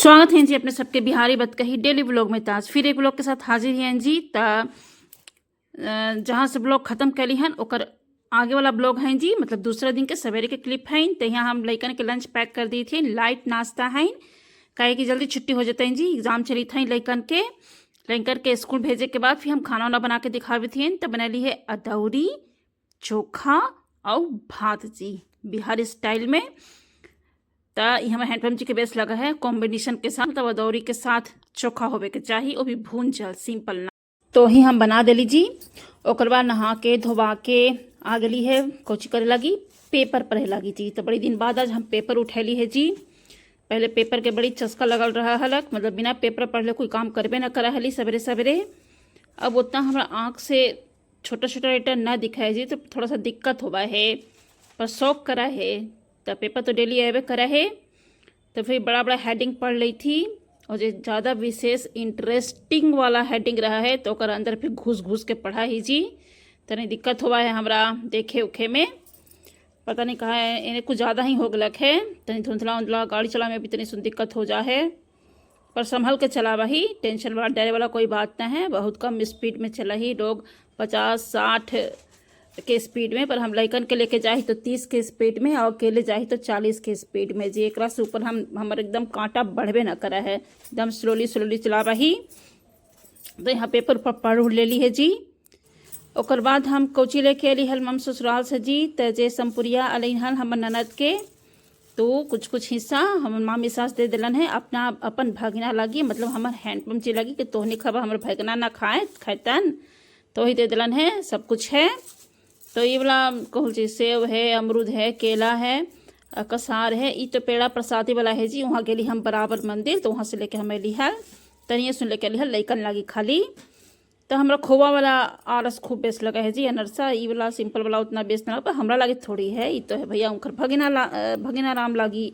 स्वागत है जी अपने सबके बिहारी बतकही डेली ब्लॉग में। ताज फिर एक ब्लॉग के साथ हाजिर हैं जी। जहाँ से ब्लॉग खत्म कली हन ओकर आगे वाला ब्लॉग है जी, मतलब दूसरा दिन के सवेरे के क्लिप हैं। तो यहाँ हम लइकन के लंच पैक कर दी थी, लाइट नाश्ता है काहे कि जल्दी छुट्टी हो जाते हैं जी। एग्जाम चली थी लइकन के स्कूल भेजे के बाद फिर हम खाना वाना बना के दिखावी थी। तो बनली है अदौरी चोखा और भात जी बिहारी स्टाइल में। तो हमें हैंडपम्प जी के बेस लगा है कॉम्बिनेशन के साथ, मतलब अदौरी के साथ चोखा होवे के चाहिए, वो भी भून जल सिंपल ना। तो ही हम बना देली जी। ओकर बाद नहा के धोवा के आ गली है कोची करे लगी, पेपर पढ़े लगी जी। तो बड़ी दिन बाद आज हम पेपर उठैली है जी। पहले पेपर के बड़ी चस्का लगल रहा हलक, मतलब बिना पेपर पढ़ले कोई काम करबे न करा हली सवेरे सवेरे। अब उतना हमारा आँख से छोटा छोटा लेटर न दिखाए जी, तो थोड़ा सा दिक्कत होवा है, पर शौक करा है। तो पेपर तो डेली आवे करा है। तो फिर बड़ा बड़ा हेडिंग पढ़ ली थी, और जो ज़्यादा विशेष इंटरेस्टिंग वाला हेडिंग रहा है तो ओकर अंदर फिर घुस घुस के पढ़ा ही जी। तनी दिक्कत हुआ है हमरा देखे उखे में, पता नहीं कहा है इन्हें कुछ ज़्यादा ही हो गलक है। तनी धुंधला उंधला गाड़ी चला में भी तनी सुन दिक्कत हो जा है, पर संभल के चला वही, टेंशन वाला डरे वाला कोई बात ना है। बहुत कम स्पीड में चला ही, लोग 50-60 के स्पीड में, पर हम लइकन के लेके जाही तो 30 के स्पीड में, और अकेले जाही तो 40 के स्पीड में जी। एक से ऊपर हमारे एकदम कांटा बढ़बे न करा है, एकदम स्लोली स्लोली चला रही। तो यहाँ पेपर ऊपर पढ़ ले ली है जी। ओकर बाद हम कोची लेके अली हल मम ससुराल से जी। तो जे संपुरिया अली हल हमर ननद के, तो कुछ कुछ हिस्सा हमर मामी सास दे दिलन है अपना अपन भगना लगी, मतलब हमार हैंडपम्प जी लगी कि तोहनी खबर हमर भगना ना खातन, तो ही दे दिलन है, सब कुछ है। तो ये वाला कहल जी सेब है, अमरूद है, केला है, कसार है। ये तो पेड़ा प्रसादी वाला है जी। वहाँ गेली हम बराबर मंदिर, तो वहाँ से लेके हम अली हल तनिए सुन लेके अली हल लइकन लागी खाली। तो हमरा खोवा वाला आरस खूब बेस लगा है जी, अनरसा। ये वाला सिंपल वाला उतना बेस ना लगा, पर हमरा लागे थोड़ी है। ये तो है भैया उनकर भगिना राम लागी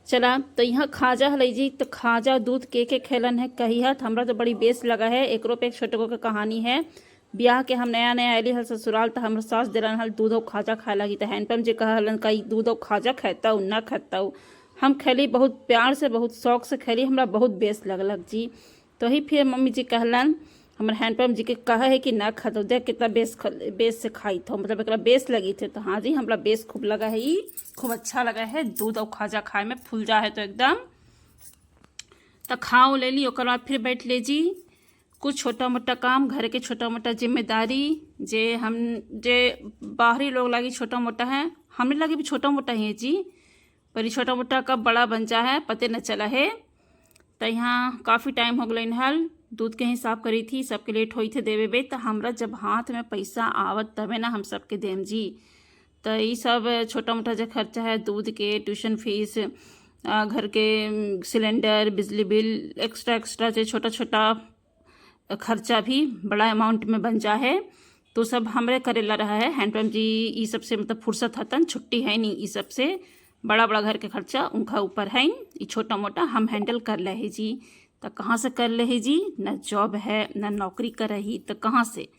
चला। तो यहाँ खाजा हल जी। तो खाजा दूध के खेलन है कही है, हमरा तो बड़ी बेस लगा है। एक पे एक छोटे को के कहानी है। ब्याह के हम नया नया अली हल ससुराल, तो हमरा सास दिलन हल दूध और खाजा खाए लगी। तो हैंडपम्प जी कहा हलन का दूध और खाजा खाता हूँ ना खाता हूँ। हम खैली बहुत प्यार से बहुत शौक से खैली, हमरा बहुत बेस लगलक जी। तो ही फिर मम्मी जी कहलन हमारे हैंडपम्प जी के कहा है कि ना खा दो, देख कितना बेस से खाई थो, मतलब एक बेस लगी थे। तो हाँ जी हमरा बेस खूब लगा है, ये खूब अच्छा लगा है। दूध और खाजा खाए में फूल जा है तो एकदम। तो खाओ ले ली। ओकर बाद फिर बैठ ले जी कुछ छोटा मोटा काम, घर के छोटा मोटा जिम्मेदारी जे बाहरी लोग लगी छोटा मोटा है, हमें लगे भी छोटा मोटा ही है जी, पर छोटा मोटा कब बड़ा बन जा है पते न चला है। तो यहाँ काफ़ी टाइम हो गई हल, दूध के हिसाब करी थी, सबके लेट हुई थे देवे बे। तो हमरा जब हाथ में पैसा आवत तबे ना हम सबके देम जी। तो ये सब छोटा मोटा जो खर्चा है, दूध के, ट्यूशन फीस, घर के सिलेंडर, बिजली बिल, एक्स्ट्रा जो छोटा छोटा खर्चा भी बड़ा अमाउंट में बन जा है, तो सब हमरे करेला रहा है। हैंडपम्प जी ये सब से मतलब फुर्सत हतन, छुट्टी है नहीं। ये सब से बड़ा बड़ा घर के खर्चा उनका ऊपर है, ये छोटा मोटा हम हैंडल कर ले है जी। तो कहाँ से कर ले है जी, न जॉब है न नौकरी कर रही, तो कहाँ से।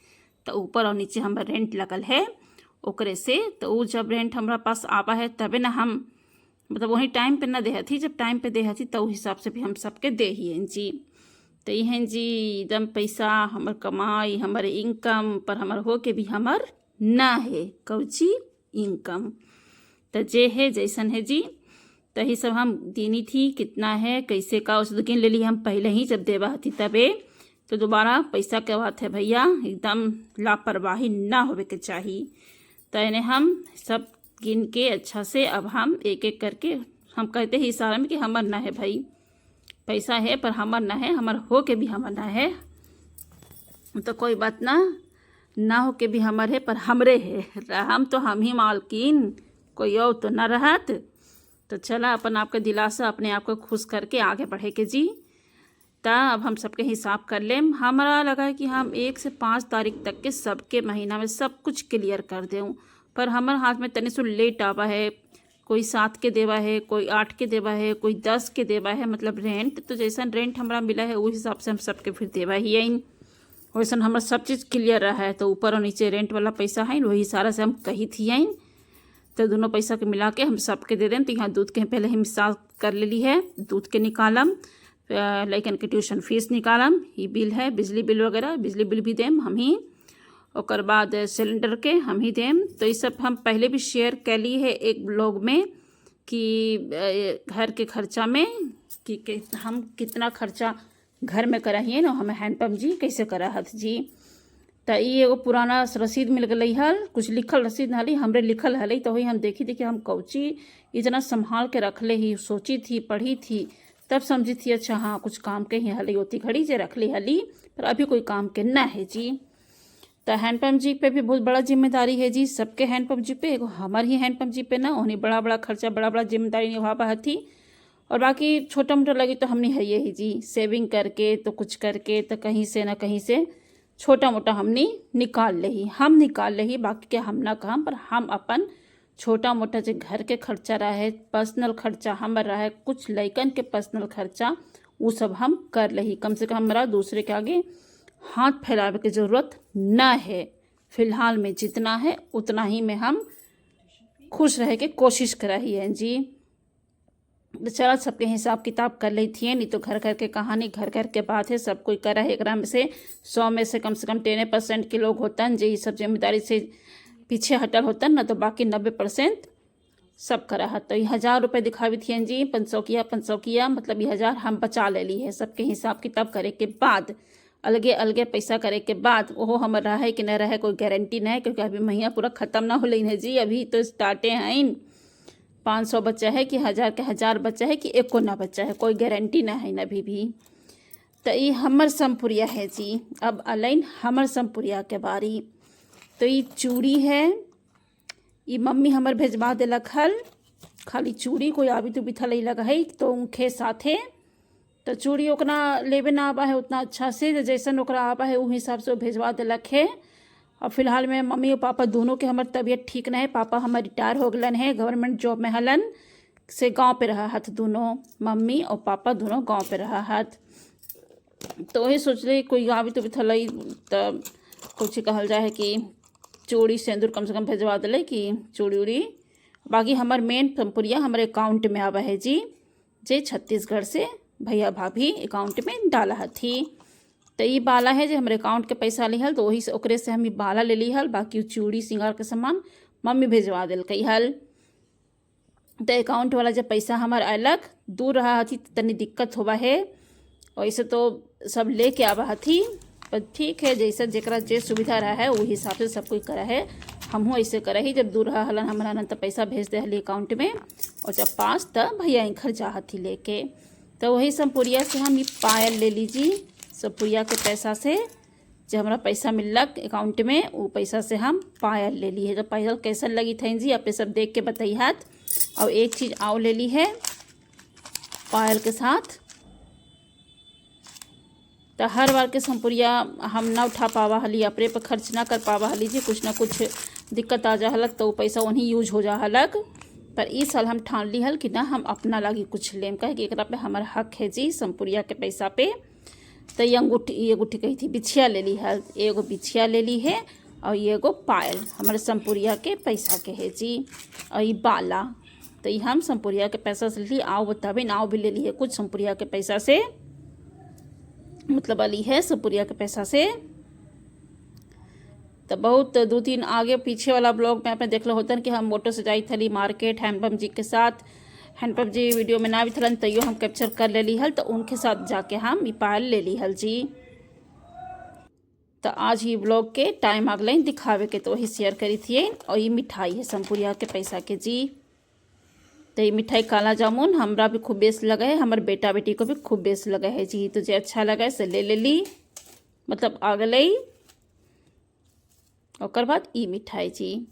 तो ऊपर और नीचे हमारा रेंट लगल है ओकरे से। तो वो जब रेंट हमारा पास आवा है तबे ना हम, मतलब वही टाइम पे ना दे थी, जब टाइम पे दे थी तो हिसाब से भी हम सबके दे ही हैं जी। तो यह जी एकदम पैसा हमर कमाई हमर इनकम, पर हमर हो के भी हमर ना है कौची इनकम। तो जे है जैसन है जी। तो यही सब हम दीनी थी, कितना है कैसे का उस गिन ले ली हम पहले ही जब देवा थी तबे। तो दोबारा पैसा के बात है भैया, एकदम लापरवाही ना होवे के चाहिए। तो इन्हें हम सब गिन के अच्छा से अब हम एक एक करके हम कहते ही इशारा में कि हमर ना है भाई, पैसा है पर हमर ना है, हमर हो के भी हमर ना है। तो कोई बात ना हो के भी हमर है, पर हमरे है। हम तो हम ही मालकिन, कोई और तो ना रहत। तो चला अपन आपके दिलासा अपने आप को खुश करके आगे बढ़े के जी। तो अब हम सबके हिसाब कर लें। हमारा लगा है कि हम 1 से 5 तारीख तक के सबके महीना में सब कुछ क्लियर कर दें, पर हमारे हाथ में तनी सो लेट आवा है। कोई 7 के देवा है, कोई 8 के देवा है, कोई 10 के देवा है, मतलब रेंट। तो जैसा रेंट हमारा मिला है उस हिसाब से हम सबके फिर देवा ही है। वैसा हमारा सब चीज़ क्लियर रहा है। तो ऊपर और नीचे रेंट वाला पैसा है वही सारा से हम कही थी आई। तो दोनों पैसा के मिला के हम सबके दे दें। तो यहाँ दूध के पहले ही मिसाल कर ले ली है, दूध के निकालम। लइकन के ट्यूशन फीस निकालम, ये बिल है, बिजली बिल वगैरह, बिजली बिल भी देम हम ही, ओकर बाद सिलेंडर के हम ही देम। तो ये सब हम पहले भी शेयर कैली है एक ब्लॉग में कि घर के खर्चा में कि हम कितना खर्चा घर में करा हिए ना, हमें हैंडपम्प जी कैसे करा हथ जी। तो ये एगो पुराना रसीद मिल गई हल, कुछ लिखल रसीद ना हली, हमरे लिखल हल, तो वही हम देखी थी कि हम कौची इतना संभाल के रख ले ही, सोची थी, पढ़ी थी, तब समझी थी अच्छा हाँ कुछ काम के ही हली होती घड़ी जे रख ली हली, पर अभी कोई काम के ना है जी। तो हैंडपम्प जी पे भी बहुत बड़ा जिम्मेदारी है जी, सबके हैंडपम्प जी पे, एगो हमार ही हैंडपम्प जी पे ना, उन्हें बड़ा बड़ा खर्चा, बड़ा बड़ा जिम्मेदारी निभावा हथी। और बाकी छोटा मोटा लगी तो हमने है ही जी, सेविंग करके तो कुछ करके तो कहीं से ना कहीं से छोटा मोटा हमने निकाल ले ही, हम निकाल ले ही, बाकी के हम ना काम, पर हम अपन छोटा मोटा जो घर के खर्चा रहा है, पर्सनल खर्चा हमारा रहा है, कुछ लइकन के पर्सनल खर्चा, वो सब हम कर ले ही। कम से कम हमारा दूसरे के आगे हाथ फैलावे की ज़रूरत ना है। फिलहाल में जितना है उतना ही में हम खुश रह के कोशिश करा ही है जी। तो चला सबके हिसाब किताब कर ली थी, नहीं तो घर घर के कहानी, घर घर के बात है, सब कोई करा है। एक में से 100 में से कम 10% के लोग होतन जो ये सब जिम्मेदारी से पीछे हटल होतन ना, तो बाकी 90% सब करा है। तो ये 1000 रुपये दिखावी थी जी, 500 किया मतलब ये 1000 हम बचा ले ली है सबके हिसाब किताब करे के बाद, अलगे अलगे पैसा करे के बाद। वो हम रहा है कि न रहे कोई गारंटी नहीं है, क्योंकि अभी महीना पूरा ख़त्म ना हो लेन है जी, अभी तो स्टार्टे हैं। 500 बच्चा है कि 1000 के 1000 बच्चा है कि एको ना बच्चा है, कोई गारंटी ना है अभी भी। तो ये हमर संपुरिया है जी। अब अलाइन हमर संपुरिया के बारी। तो ये चूड़ी है, ये मम्मी हमर भेजवा दिलक हल, खाली चूड़ी कोई आबी तो बिथा लगा है तो उनके साथे। तो चूड़ी ओकरा लेवे ना आबा है उतना अच्छा से, जैसन ओकरा आबा है उस हिसाब से वो भेजवा दिलक है। और फिलहाल में मम्मी और पापा दोनों के हमार तबीयत ठीक नहीं है। पापा हमार रिटायर हो गलन है, गवर्नमेंट जॉब में हलन से, गांव पे रहा हथ दोनों, मम्मी और पापा दोनों गांव पे रहा हथ। तो वही सोच रही कोई आबी तो बिथलई, तब कुछ कहल जाए कि चूड़ी सिंदूर कम से कम भेजवा दिले कि चूड़ी उड़ी। बाकी हमार मेन संपुरिया हमारे अकाउंट में आवा है जी, जे छत्तीसगढ़ से भैया भाभी अकाउंट में डाला हथी। तो ये बाला है जो हमारे अकाउंट के पैसा लिहल, तो वही से ओकरे से हम ये बाला ले ली हल। बाकी चूड़ी सिंगार के सामान मम्मी भेजवा दिल कई हल। तो अकाउंट वाला जब पैसा हमार अलग दूर रहा हथी तो तनी दिक्कत होवा है, वैसे तो सब लेके आवा हथी, पर ठीक है जैसा जरा जे सुविधा रहा है वही हिसाब से सब कोई करा है। हमहूँ ऐसे करा ही, जब दूर रहा हलन हमारा न तो पैसा भेज दे हली अकाउंट में, और जब पास तब भैया घर जा हथी लेके। तो वही संपुरिया से हम ये पायल ले लीजिए, संपुरिया के पैसा से जो हमारा पैसा मिलक अकाउंट में, वो पैसा से हम पायल ले ली है। जब पायल कैसन लगी थी जी आप सब देख के बताइए हाथ। और एक चीज़ आओ ले ली है पायल के साथ। तो हर बार के संपुरिया हम ना उठा पावा हली, अपने पर खर्च ना कर पावा हली जी, कुछ ना कुछ दिक्कत आ जा हलक तो वो पैसा वहीं यूज हो जा हलक। पर इस साल हम ठान ली हल कि ना हम अपना लागी कुछ लेम, कहे कि एकरा पे हमारा हक है जी संपुरिया के पैसा पे। तो ये अंगूठी कही थी बिछिया ले ली है, एगो बिछिया ले ली है, और ये एगो पायल हमारे संपुरिया के पैसा के है जी। और ये बाला तो ये हम संपुरिया के पैसा से ली। आओ बताबे नाव भी ले ली है कुछ संपुरिया के पैसा से, मतलब अली है संपुरिया के पैसा से। तो बहुत 2-3 आगे पीछे वाला ब्लॉग में आपने देख लो होता कि हम मोटो से जाई थली मार्केट हैंडपम्प जी के साथ। हैंडपम्प जी वीडियो में ना भी थलन तैयो हम कैप्चर कर ले ली हल, तो उनके साथ जाके हम ये पायल ले ली हल जी। तो आज ही ब्लॉग के टाइम आ गई दिखावे के, तो वही शेयर करी थी। और ये मिठाई है संपुरिया के पैसा के जी। तो ये मिठाई काला जामुन हमरा भी खूब बेस लगा है, हमारे बेटा बेटी को भी खूब बेस लगा है जी। तो जो अच्छा लगा से ले ली, मतलब आ गई। और बाद ई मिठाई जी।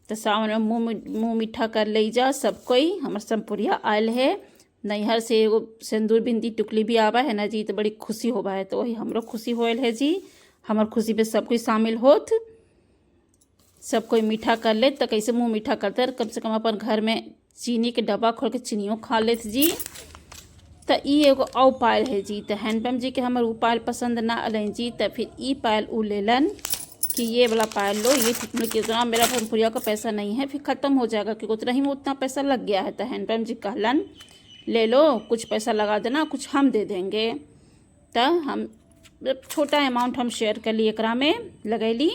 तो सावन में मुँह मीठा कर ले जा सब कोई। हमारे संपुरिया आयल है नैहर से, एगो सिंदूर बिंदी टुकली भी आवा है ना जी, तो बड़ी खुशी होवा है। तो वही हमरो खुशी होल है जी, हमार खुशी पे सब कोई शामिल होत, सब कोई मीठा कर ले। तो कैसे मुँह मीठा करते कम से कम अपन घर में चीनी के डब्बा खोल के चीनियों खा लेत जी। तो ई एगो औ पायल है जी। तो हैंडपम्प जी के हमार ऊ पायल पसंद ना अलन जी, तो फिर ई पायल ऊ लेलन कि ये वाला पायल लो, ये कि उतना मेरा संपुरिया का पैसा नहीं है, फिर ख़त्म हो जाएगा, क्योंकि उतना ही में उतना पैसा लग गया है। तो हैंडपम्प जी कहलन ले लो, कुछ पैसा लगा देना, कुछ हम दे देंगे। तो हम छोटा अमाउंट हम शेयर कर ली, एकरा में लगैली।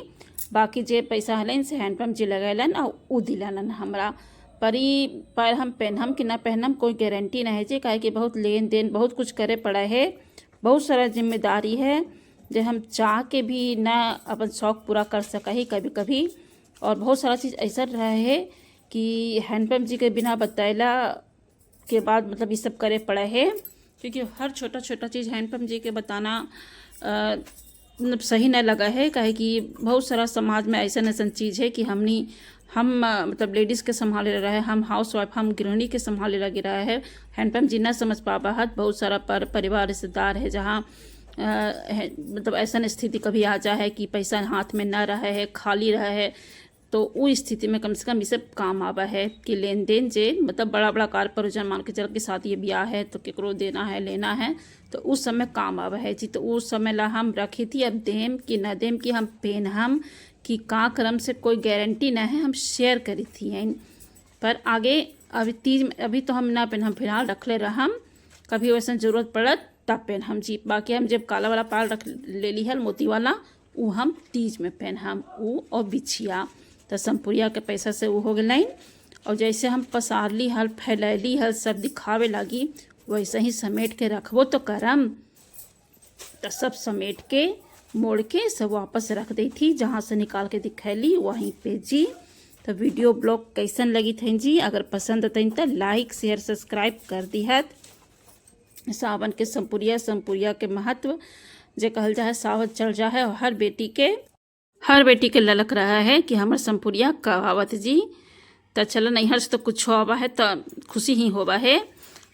बाकी जे पैसा हलन से हैंडपम्प जी लगैलन और उ दिलन हमरा। पर हम पहनम कि ना पहनम कोई गारंटी नहीं है जी, काहे कि बहुत लेन देन बहुत कुछ करे पड़ा है, बहुत सारा जिम्मेदारी है जो हम चाह के भी ना अपन शौक़ पूरा कर सका ही कभी कभी। और बहुत सारा चीज़ ऐसा रहा है कि हैंडपम्प जी के बिना बतैला के बाद मतलब ये सब करे पड़ा है, क्योंकि हर छोटा छोटा चीज़ हैंडपम्प जी के बताना मतलब सही नहीं लगा है। काहे कि बहुत सारा समाज में ऐसा चीज़ है कि हम मतलब लेडीज़ के संभाले रहा है, हम हाउस वाइफ हम गृहिणी के संभाले लगे रहा है। हैंडपम्प जी ना समझ पावा है। बहुत सारा परिवार रिश्तेदार है जहाँ मतलब ऐसा स्थिति कभी आ जाए कि पैसा हाथ में ना रहा है, खाली रहा है, तो वो स्थिति में कम से कम ये सब काम आवा है कि लेन देन जे मतलब बड़ा बड़ा कार परिजन मान के चल के साथ ये ब्याह है तो केकरो देना है लेना है तो उस समय काम आवा है जी। तो उस समय ला हम रखी थी, अब देम कि न देम कि हम पेन हम कि का क्रम से कोई गारंटी न है, हम शेयर करी थी हैं। पर आगे अभी तीज में अभी तो हम ना पेन, हम फिलहाल रख ले रहा, हम कभी वैसा ज़रूरत पड़त तब पेन हम जी। बाकी हम जब काला वाला पाल रख ले ली हल मोती वाला, वो हम तीज में पेन हम वो और बिछिया तो संपुरिया के पैसा से वो हो गई। और जैसे हम पसारली हल फैलैली हल सब दिखावे लगी, वैसे ही समेट के रखबो तो करम। तो सब समेट के मोड़ के सब वापस रख दी थी, जहाँ से निकाल के दिखैली वहीं पे जी। तो वीडियो ब्लॉग कैसन लगी थी जी, अगर पसंद थी तो लाइक शेयर सब्सक्राइब कर दी है। सावन के संपुरिया के महत्व जे कहल जाए सावन चढ़ जाए, और हर बेटी के ललक रहा है कि हमार संपुरिया कब आवत जी। तो चलो नैहर से तो कुछ आवा है तो खुशी ही होवा है।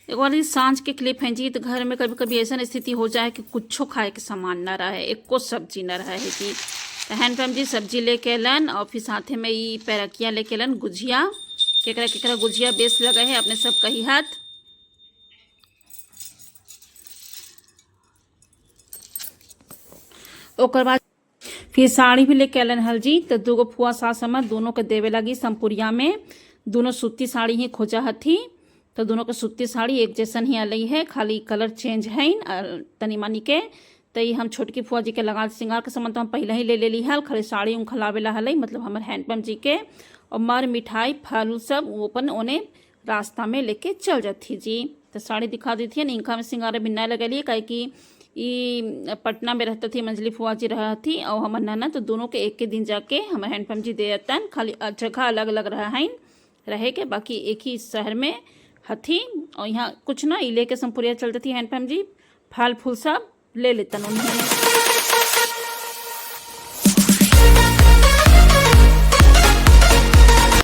एक बार सांझ के क्लिप हैं जी, तो घर में कभी कभी ऐसा स्थिति हो जाए कि कुछो खाए के सामान ना रहे, एको सब्जी ना रहे है जी। तो हैंडपम्प जी सब्जी लेके अलन और फिर साथे में ये पैरकिया लेके अलन, गुजिया केकरा गुजिया बेस लगे है अपने सब कही हाथ। ओकर बाद फिर साड़ी भी लेके अलन हल जी। तो दूगो फुआ सास हमर दोनों के देवे लगी संपुरिया में, दोनों सूती साड़ी ही खोजा हथी। तो दोनों के सूती साड़ी एक जैसन ही अलई है, खाली कलर चेंज है तनी मनी के। तो ये हम छोटकी फुआ जी के लगा श्रृंगार के सामान तो हम पहले ही ले ली हल, खाली साड़ी खलावेला हल मतलब हमारे हैंडपम्प जी के। और मर मिठाई फल सब वो अपन ओने रास्ता में लेके चल जाती जी। तो साड़ी दिखा दी थी, इनका में श्रृंगार भी नहीं लगलिए, काहे कि ई पटना में रहती थी, मंजली फुआ जी रहा थी और हमार नाना। तो दोनों के एक के दिन जाके हमारे हैंडपम्प जी दे जाता, खाली जगह अलग अलग रहा है रहे के, बाकी एक ही शहर में हथी। और यहाँ कुछ ना इले के संपुरिया चलती थी हैंडपम्प जी, फल फूल सब ले लेतन उन्हें।